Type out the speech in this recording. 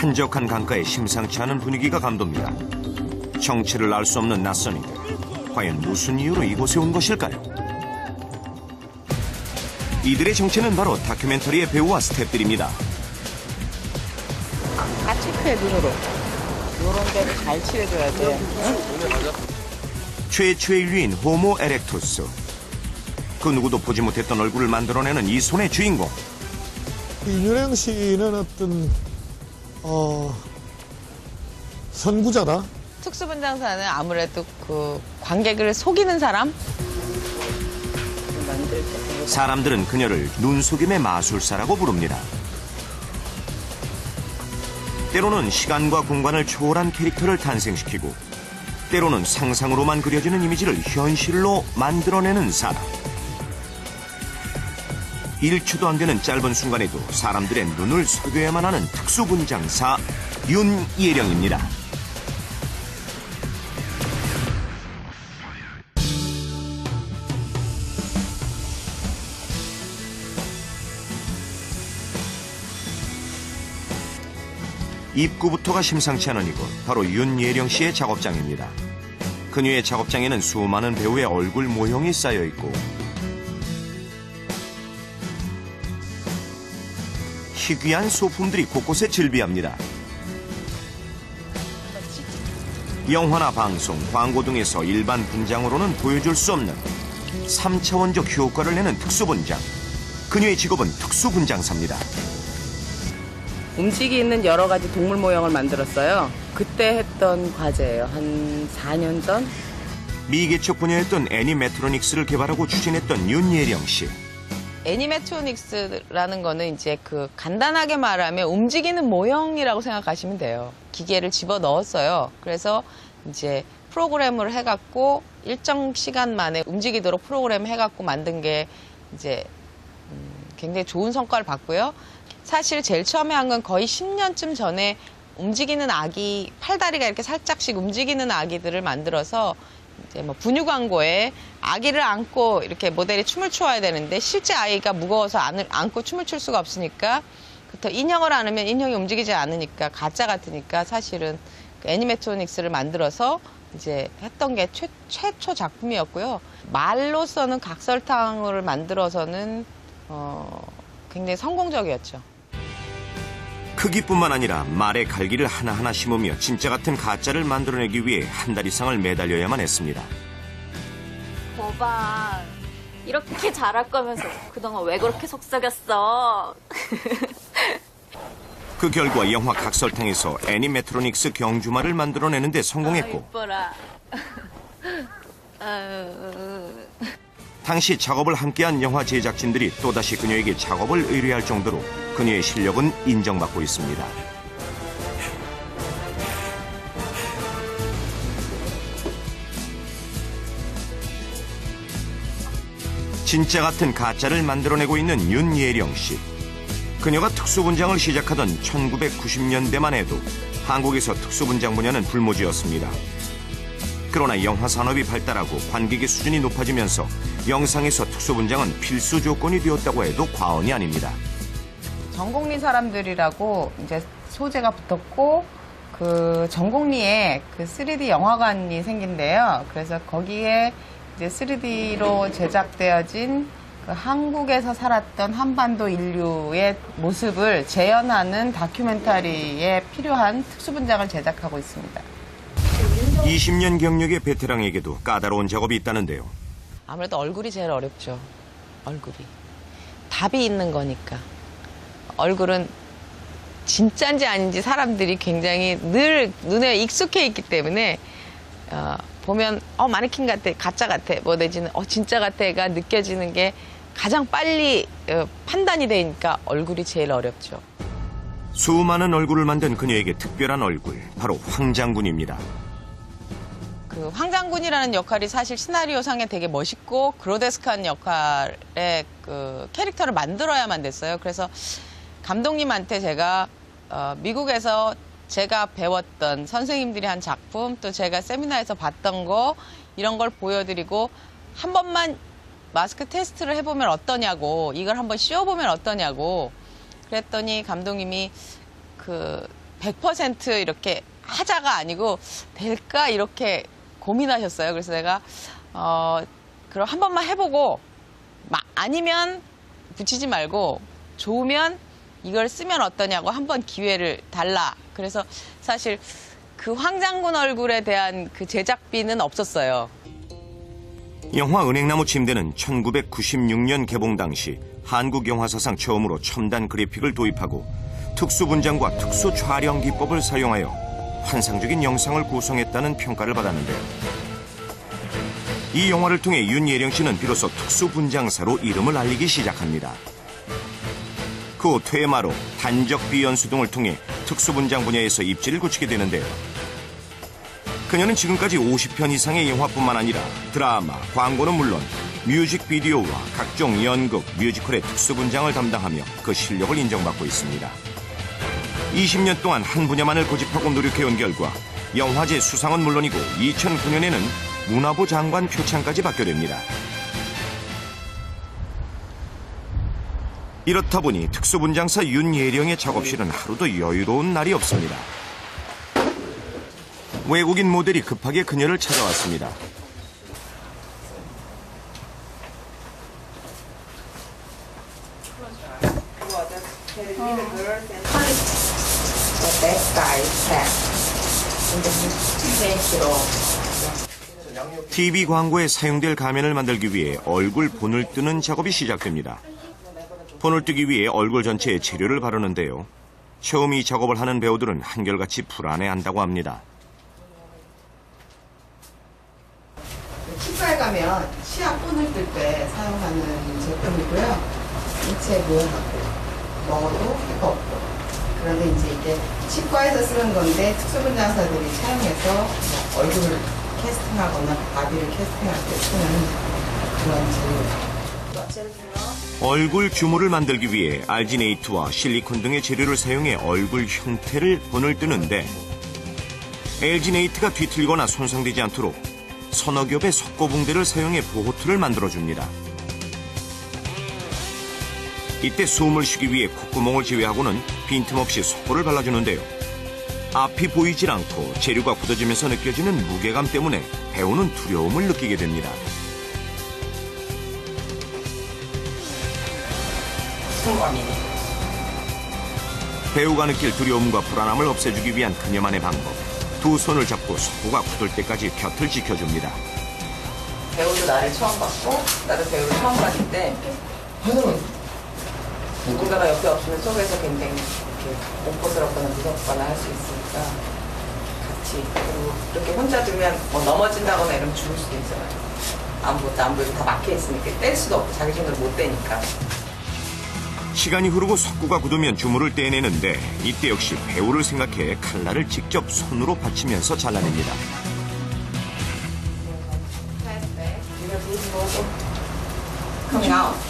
한적한 강가의 심상치 않은 분위기가 감돕니다. 정체를 알 수 없는 낯선 이들. 과연 무슨 이유로 이곳에 온 것일까요? 이들의 정체는 바로 다큐멘터리의 배우와 스태프들입니다. 다 체크해, 눈으로. 요런 데를 잘 칠해줘야 돼. 최초의 인류인 호모 에렉투스. 그 누구도 보지 못했던 얼굴을 만들어내는 이 손의 주인공. 윤영 씨는 어떤 선구자다. 특수분장사는 아무래도 그 관객을 속이는 사람? 사람들은 그녀를 눈속임의 마술사라고 부릅니다. 때로는 시간과 공간을 초월한 캐릭터를 탄생시키고 때로는 상상으로만 그려지는 이미지를 현실로 만들어내는 사람. 1초도 안 되는 짧은 순간에도 사람들의 눈을 속여야만 하는 특수분장사 윤예령입니다. 입구부터가 심상치 않은 이곳, 바로 윤예령 씨의 작업장입니다. 그녀의 작업장에는 수많은 배우의 얼굴 모형이 쌓여있고 희귀한 소품들이 곳곳에 즐비합니다. 영화나 방송, 광고 등에서 일반 분장으로는 보여줄 수 없는 3차원적 효과를 내는 특수분장. 그녀의 직업은 특수분장사입니다. 움직이는 여러 가지 동물 모형을 만들었어요. 그때 했던 과제예요. 한 4년 전? 미개척 분야였던 애니메트로닉스를 개발하고 추진했던 윤예령 씨. 애니메트로닉스라는 거는 이제 그 간단하게 말하면 움직이는 모형이라고 생각하시면 돼요. 기계를 집어 넣었어요. 그래서 이제 프로그램을 해갖고 일정 시간 만에 움직이도록 프로그램 해갖고 만든 게 이제 굉장히 좋은 성과를 봤고요. 사실 제일 처음에 한 건 거의 10년쯤 전에 움직이는 아기, 팔다리가 이렇게 살짝씩 움직이는 아기들을 만들어서 이제 뭐 분유 광고에 아기를 안고 이렇게 모델이 춤을 춰야 되는데 실제 아이가 무거워서 안고 춤을 출 수가 없으니까 인형을 안으면 인형이 움직이지 않으니까 가짜 같으니까 사실은 그 애니메트로닉스를 만들어서 이제 했던 게 최초 작품이었고요. 말로서는 각설탕을 만들어서는 굉장히 성공적이었죠. 크기뿐만 아니라 말의 갈기를 하나하나 심으며 진짜 같은 가짜를 만들어내기 위해 한 달 이상을 매달려야만 했습니다. 거봐, 이렇게 잘할 거면서 그동안 왜 그렇게 속삭였어? 그 결과 영화 각설탕에서 애니메트로닉스 경주마를 만들어내는데 성공했고 이뻐라. 당시 작업을 함께한 영화 제작진들이 또다시 그녀에게 작업을 의뢰할 정도로 그녀의 실력은 인정받고 있습니다. 진짜 같은 가짜를 만들어내고 있는 윤예령 씨. 그녀가 특수분장을 시작하던 1990년대만 해도 한국에서 특수분장 분야는 불모지였습니다. 그러나 영화 산업이 발달하고 관객의 수준이 높아지면서 영상에서 특수분장은 필수 조건이 되었다고 해도 과언이 아닙니다. 전곡리 사람들이라고 이제 소재가 붙었고 그 전곡리에 그 3D 영화관이 생긴대요. 그래서 거기에 이제 3D로 제작되어진 그 한국에서 살았던 한반도 인류의 모습을 재현하는 다큐멘터리에 필요한 특수분장을 제작하고 있습니다. 20년 경력의 베테랑에게도 까다로운 작업이 있다는데요. 아무래도 얼굴이 제일 어렵죠. 얼굴이. 답이 있는 거니까. 얼굴은 진짜인지 아닌지 사람들이 굉장히 늘 눈에 익숙해 있기 때문에 보면 마네킹 같아, 가짜 같아, 뭐 내지는 진짜 같아가 느껴지는 게 가장 빨리 판단이 되니까 얼굴이 제일 어렵죠. 수많은 얼굴을 만든 그녀에게 특별한 얼굴, 바로 황장군입니다. 그 황장군이라는 역할이 사실 시나리오상에 되게 멋있고 그로데스크한 역할의 그 캐릭터를 만들어야만 됐어요. 그래서 감독님한테 제가 미국에서 제가 배웠던 선생님들이 한 작품, 또 제가 세미나에서 봤던 거 이런 걸 보여드리고 한 번만 마스크 테스트를 해보면 어떠냐고, 이걸 한번 씌워보면 어떠냐고 그랬더니 감독님이 그 100% 이렇게 하자가 아니고 될까 이렇게 고민하셨어요. 그래서 내가 그럼 한 번만 해보고 아니면 붙이지 말고 좋으면 이걸 쓰면 어떠냐고 한번 기회를 달라. 그래서 사실 그 황장군 얼굴에 대한 그 제작비는 없었어요. 영화 은행나무 침대는 1996년 개봉 당시 한국 영화사상 처음으로 첨단 그래픽을 도입하고 특수분장과 특수 촬영 기법을 사용하여 환상적인 영상을 구성했다는 평가를 받았는데요. 이 영화를 통해 윤예령 씨는 비로소 특수분장사로 이름을 알리기 시작합니다. 그 후 퇴마로 단적비 연수 등을 통해 특수분장 분야에서 입지를 굳히게 되는데요. 그녀는 지금까지 50편 이상의 영화뿐만 아니라 드라마, 광고는 물론 뮤직비디오와 각종 연극, 뮤지컬의 특수분장을 담당하며 그 실력을 인정받고 있습니다. 20년 동안 한 분야만을 고집하고 노력해온 결과 영화제 수상은 물론이고 2009년에는 문화부 장관 표창까지 받게 됩니다. 이렇다 보니 특수분장사 윤예령의 작업실은 하루도 여유로운 날이 없습니다. 외국인 모델이 급하게 그녀를 찾아왔습니다. TV 광고에 사용될 가면을 만들기 위해 얼굴 본을 뜨는 작업이 시작됩니다. 본을 뜨기 위해 얼굴 전체에 재료를 바르는데요. 처음 이 작업을 하는 배우들은 한결같이 불안해한다고 합니다. 치과에 가면 치아 본을 뜰 때 사용하는 제품이고요. 인체 모형하고 먹어도 없고. 그런데 이제 이게 치과에서 쓰는 건데 특수분장사들이 사용해서 얼굴을 캐스팅하거나 바디를 캐스팅할 때 쓰는 그런 재료예요. 얼굴 규모를 만들기 위해 알지네이트와 실리콘 등의 재료를 사용해 얼굴 형태를 본을 뜨는데 알지네이트가 뒤틀리거나 손상되지 않도록 서너 겹의 석고붕대를 사용해 보호틀을 만들어줍니다. 이때 숨을 쉬기 위해 콧구멍을 제외하고는 빈틈없이 석고를 발라주는데요. 앞이 보이질 않고 재료가 굳어지면서 느껴지는 무게감 때문에 배우는 두려움을 느끼게 됩니다. 배우가 느낄 두려움과 불안함을 없애주기 위한 그녀만의 방법. 두 손을 잡고 석고가 굳을 때까지 곁을 지켜줍니다. 배우도 나를 처음 봤고 나도 배우를 처음 봤을 때 누군가가 옆에 없으면 속에서 굉장히 이렇게 공포스럽거나 무섭거나 할 수 있으니까 같이 그리고 이렇게 혼자 두면 넘어진다거나 이러면 죽을 수도 있잖아요. 아무것도 안 보이고 다 막혀 있으니까 뗄 수도 없고 자기 손으로 못 떼니까. 시간이 흐르고 석고가 굳으면 주물을 떼내는데 이때 역시 배우를 생각해 칼날을 직접 손으로 받치면서 잘라냅니다. Coming out.